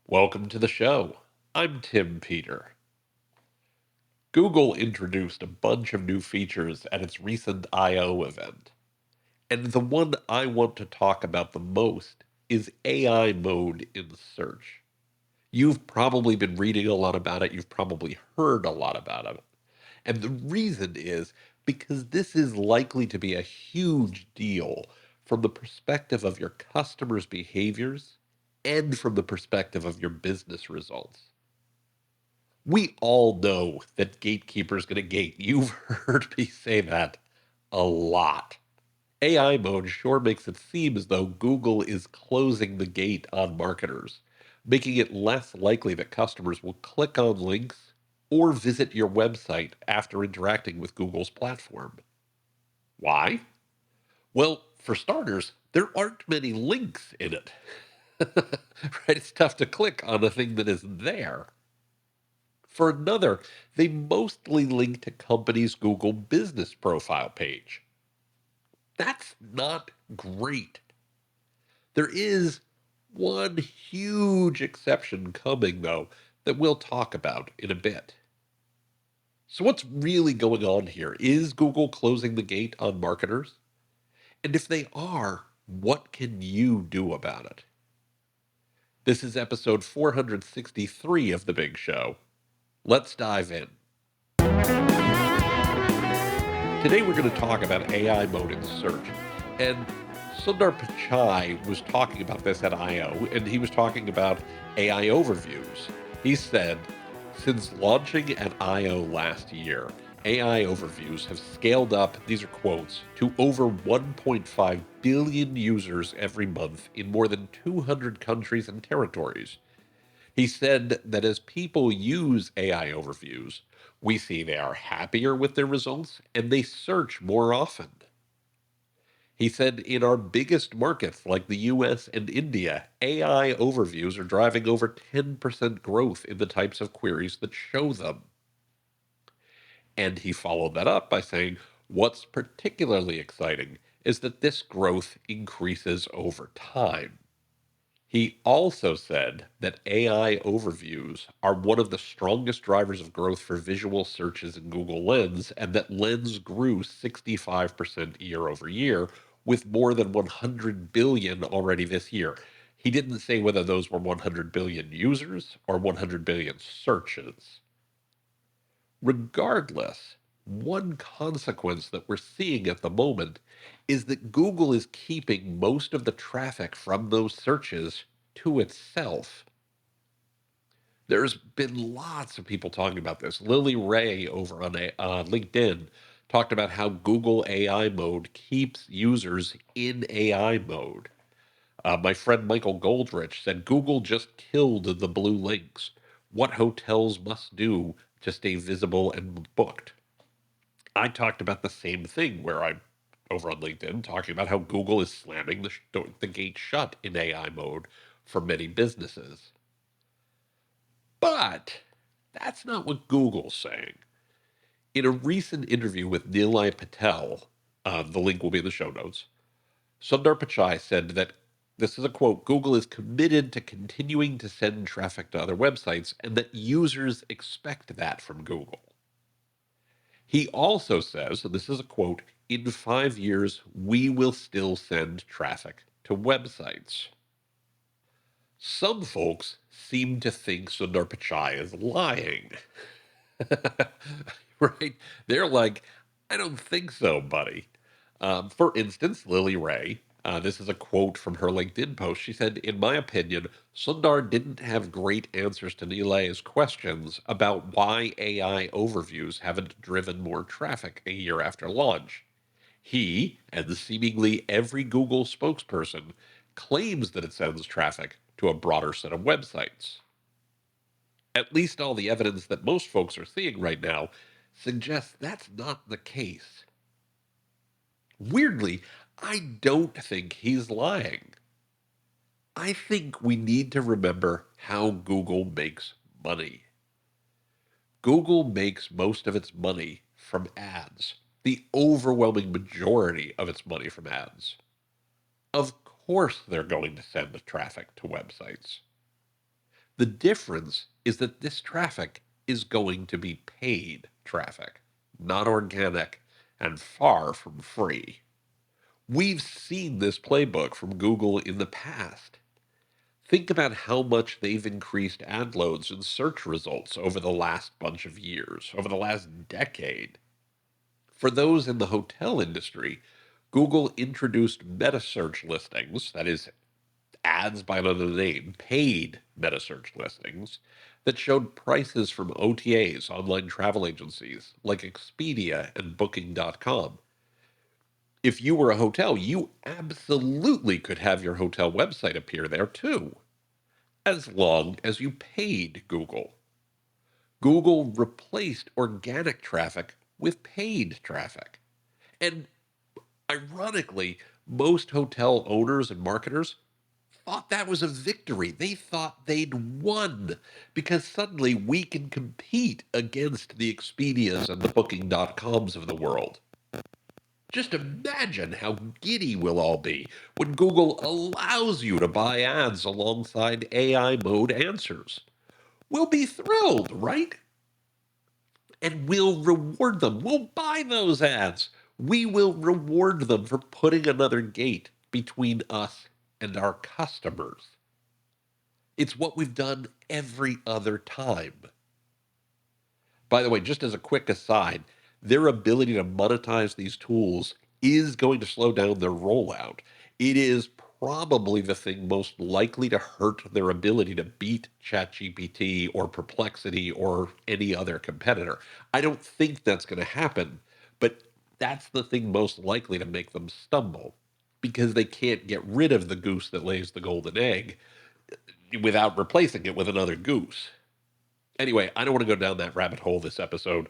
Welcome to the show. I'm Tim Peter. Google introduced a bunch of new features at its recent I/O event, and the one I want to talk about the most is AI mode in search. You've probably been reading a lot about it, you've probably heard a lot about it. And the reason is because this is likely to be a huge deal from the perspective of your customers' behaviors and from the perspective of your business results. We all know that gatekeepers going to gate. You've heard me say that a lot. AI mode sure makes it seem as though Google is closing the gate on marketers, making it less likely that customers will click on links or visit your website after interacting with Google's platform. Why? Well, for starters, there aren't many links in it. Right? It's tough to click on a thing that isn't there. For another, they mostly link to companies' Google business profile page. That's not great. There is one huge exception coming, though, that we'll talk about in a bit. So, what's really going on here? Is Google closing the gate on marketers? And if they are, what can you do about it? This is episode 463 of The Big Show. Let's dive in. Today we're going to talk about AI mode in search. And Sundar Pichai was talking about this at I/O, and he was talking about AI overviews. He said, since launching at I/O last year, AI overviews have scaled up, these are quotes, to over 1.5 billion users every month in more than 200 countries and territories. He said that as people use AI overviews, we see they are happier with their results and they search more often. He said in our biggest markets like the US and India, AI overviews are driving over 10% growth in the types of queries that show them. And he followed that up by saying, what's particularly exciting is that this growth increases over time. He also said that AI overviews are one of the strongest drivers of growth for visual searches in Google Lens, and that Lens grew 65% year over year with more than 100 billion already this year. He didn't say whether those were 100 billion users or 100 billion searches. Regardless, one consequence that we're seeing at the moment is that Google is keeping most of the traffic from those searches to itself. There's been lots of people talking about this. Lily Ray over on LinkedIn talked about how Google AI mode keeps users in AI mode. My friend Michael Goldrich said Google just killed the blue links. What hotels must do to stay visible and booked. I talked about the same thing where I'm over on LinkedIn talking about how Google is slamming the gate shut in AI mode for many businesses. But that's not what Google's saying. In a recent interview with Nilay Patel, the link will be in the show notes, Sundar Pichai said that this is a quote, Google is committed to continuing to send traffic to other websites and that users expect that from Google. He also says, and this is a quote, in 5 years, we will still send traffic to websites. Some folks seem to think Sundar Pichai is lying. Right? They're like, I don't think so, buddy. For instance, Lily Ray, this is a quote from her LinkedIn post. She said, in my opinion, Sundar didn't have great answers to Nilay's questions about why AI overviews haven't driven more traffic a year after launch. He, and seemingly every Google spokesperson, claims that it sends traffic to a broader set of websites. At least all the evidence that most folks are seeing right now suggests that's not the case. Weirdly, I don't think he's lying. I think we need to remember how Google makes money. Google makes most of its money from ads, the overwhelming majority of its money from ads. Of course, they're going to send traffic to websites. The difference is that this traffic is going to be paid traffic, not organic and far from free. We've seen this playbook from Google in the past. Think about how much they've increased ad loads and search results over the last bunch of years, over the last decade. For those in the hotel industry, Google introduced meta search listings, that is, ads by another name, paid meta search listings, that showed prices from OTAs, online travel agencies, like Expedia and Booking.com. If you were a hotel, you absolutely could have your hotel website appear there too, as long as you paid Google. Google replaced organic traffic with paid traffic. And ironically, most hotel owners and marketers thought that was a victory. They thought they'd won because suddenly we can compete against the Expedias and the Booking.coms of the world. Just imagine how giddy we'll all be when Google allows you to buy ads alongside AI mode answers. We'll be thrilled, right? And we'll reward them. We'll buy those ads. We will reward them for putting another gate between us and our customers. It's what we've done every other time. By the way, just as a quick aside, their ability to monetize these tools is going to slow down their rollout. It is probably the thing most likely to hurt their ability to beat ChatGPT or Perplexity or any other competitor. I don't think that's going to happen, but that's the thing most likely to make them stumble because they can't get rid of the goose that lays the golden egg without replacing it with another goose. Anyway, I don't want to go down that rabbit hole this episode.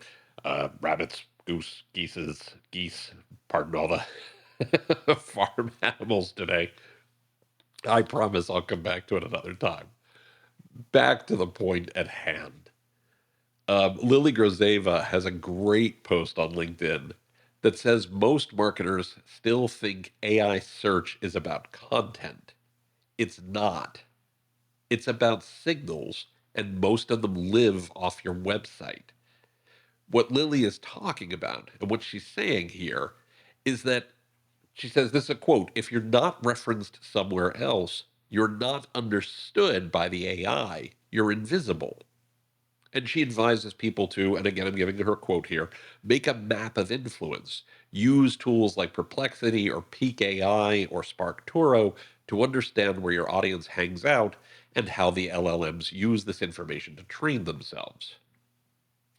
Rabbits, goose, geese, pardon all the farm animals today. I promise I'll come back to it another time. Back to the point at hand. Lily Grozeva has a great post on LinkedIn that says most marketers still think AI search is about content. It's not. It's about signals, and most of them live off your website. What Lily is talking about and what she's saying here is that she says this is a quote: if you're not referenced somewhere else, you're not understood by the AI, you're invisible. And she advises people to, and again, I'm giving her a quote here, make a map of influence. Use tools like Perplexity or Peak AI or Spark Turo to understand where your audience hangs out and how the LLMs use this information to train themselves.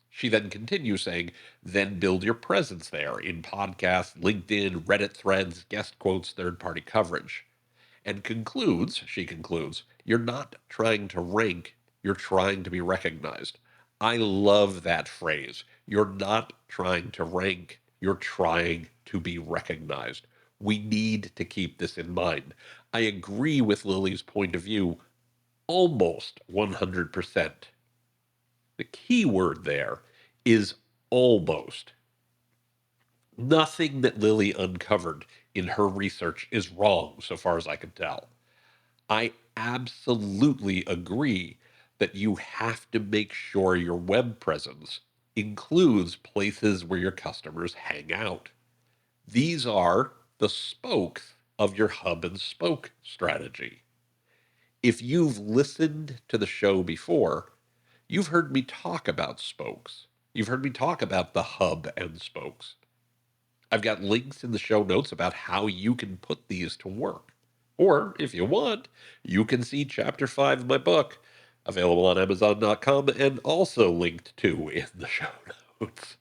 She then continues saying, then build your presence there in podcasts, LinkedIn, Reddit threads, guest quotes, third party coverage. And she concludes, you're not trying to rank, you're trying to be recognized. I love that phrase. You're not trying to rank, you're trying to be recognized. We need to keep this in mind. I agree with Lily's point of view almost 100%. The key word there is almost. Nothing that Lily uncovered in her research is wrong, so far as I can tell. I absolutely agree that you have to make sure your web presence includes places where your customers hang out. These are the spokes of your hub and spoke strategy. If you've listened to the show before, you've heard me talk about spokes. You've heard me talk about the hub and spokes. I've got links in the show notes about how you can put these to work. Or, if you want, you can see chapter 5 of my book, available on Amazon.com and also linked to in the show notes.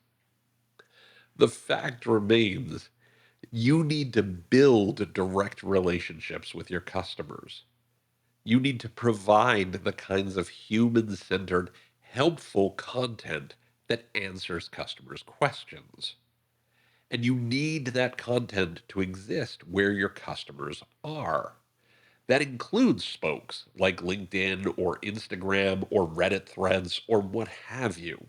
The fact remains, you need to build direct relationships with your customers. You need to provide the kinds of human centered, helpful content that answers customers' questions. And you need that content to exist where your customers are. That includes spokes like LinkedIn or Instagram or Reddit threads or what have you.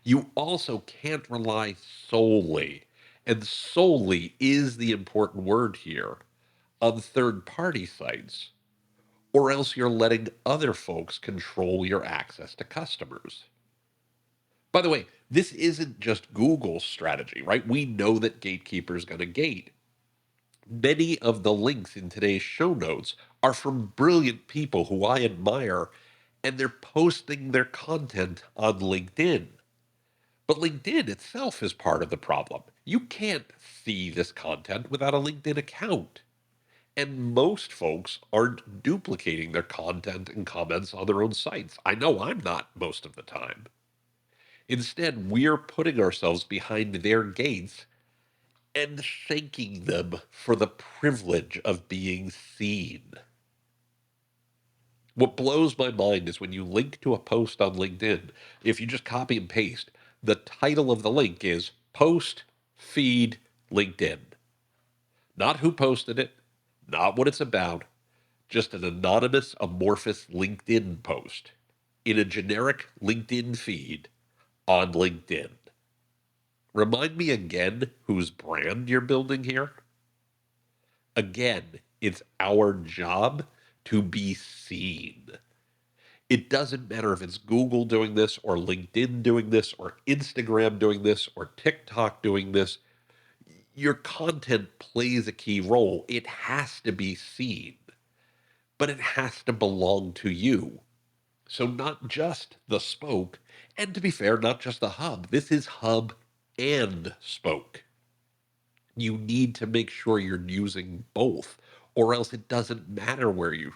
You also can't rely solely, and solely is the important word here, on third party sites or else you're letting other folks control your access to customers. By the way, this isn't just Google's strategy, right? We know that gatekeepers going to gate. Many of the links in today's show notes are from brilliant people who I admire, and they're posting their content on LinkedIn. But LinkedIn itself is part of the problem. You can't see this content without a LinkedIn account. And most folks aren't duplicating their content and comments on their own sites. I know I'm not most of the time. Instead, we're putting ourselves behind their gates and thanking them for the privilege of being seen. What blows my mind is when you link to a post on LinkedIn, if you just copy and paste, the title of the link is Post Feed LinkedIn. Not who posted it, not what it's about, just an anonymous, amorphous LinkedIn post in a generic LinkedIn feed on LinkedIn. Remind me again whose brand you're building here? Again, it's our job to be seen. It doesn't matter if it's Google doing this or LinkedIn doing this or Instagram doing this or TikTok doing this. Your content plays a key role. It has to be seen, but it has to belong to you. So, not just the spoke, and to be fair, not just the hub. This is hub and spoke. You need to make sure you're using both, or else it doesn't matter where you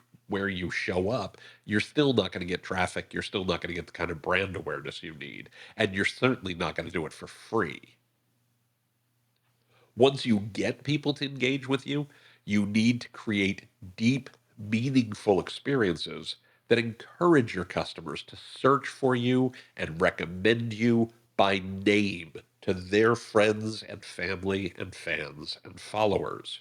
show up. You're still not going to get traffic. You're still not going to get the kind of brand awareness you need, and you're certainly not going to do it for free. Once you get people to engage with you, you need to create deep, meaningful experiences that encourage your customers to search for you and recommend you by name to their friends and family and fans and followers.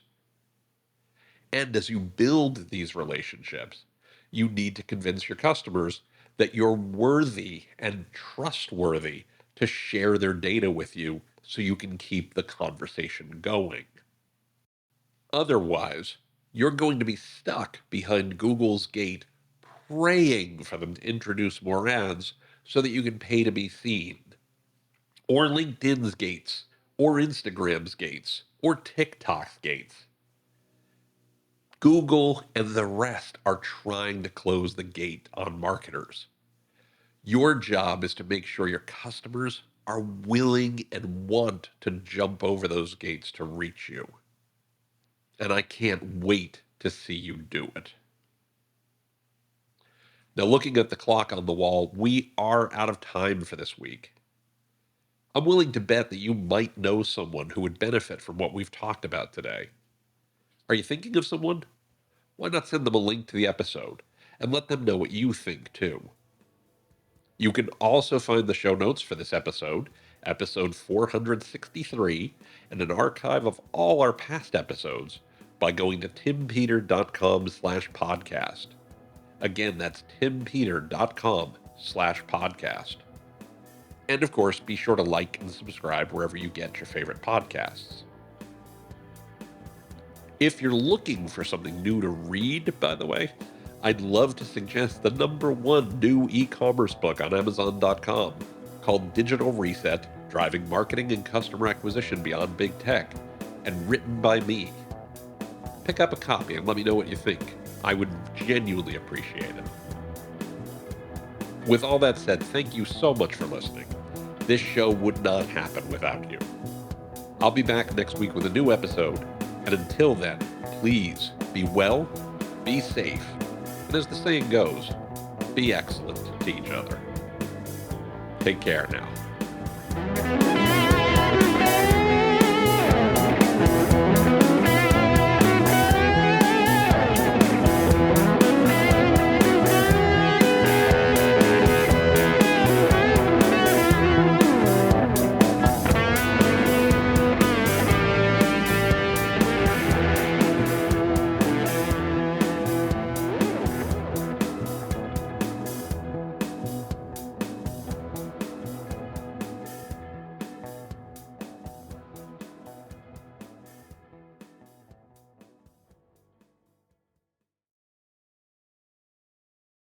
And as you build these relationships, you need to convince your customers that you're worthy and trustworthy to share their data with you so you can keep the conversation going. Otherwise, you're going to be stuck behind Google's gate praying for them to introduce more ads so that you can pay to be seen, or LinkedIn's gates, or Instagram's gates, or TikTok's gates. Google and the rest are trying to close the gate on marketers. Your job is to make sure your customers are willing and want to jump over those gates to reach you. And I can't wait to see you do it. Now, looking at the clock on the wall, we are out of time for this week. I'm willing to bet that you might know someone who would benefit from what we've talked about today. Are you thinking of someone? Why not send them a link to the episode and let them know what you think too? You can also find the show notes for this episode, episode 463, and an archive of all our past episodes by going to timpeter.com/podcast. Again, that's timpeter.com/podcast. And of course, be sure to like and subscribe wherever you get your favorite podcasts. If you're looking for something new to read, by the way, I'd love to suggest the #1 new e-commerce book on Amazon.com called Digital Reset, Driving Marketing and Customer Acquisition Beyond Big Tech, and written by me. Pick up a copy and let me know what you think. I would genuinely appreciate it. With all that said, thank you so much for listening. This show would not happen without you. I'll be back next week with a new episode, and until then, please be well, be safe, and as the saying goes, be excellent to each other. Take care now.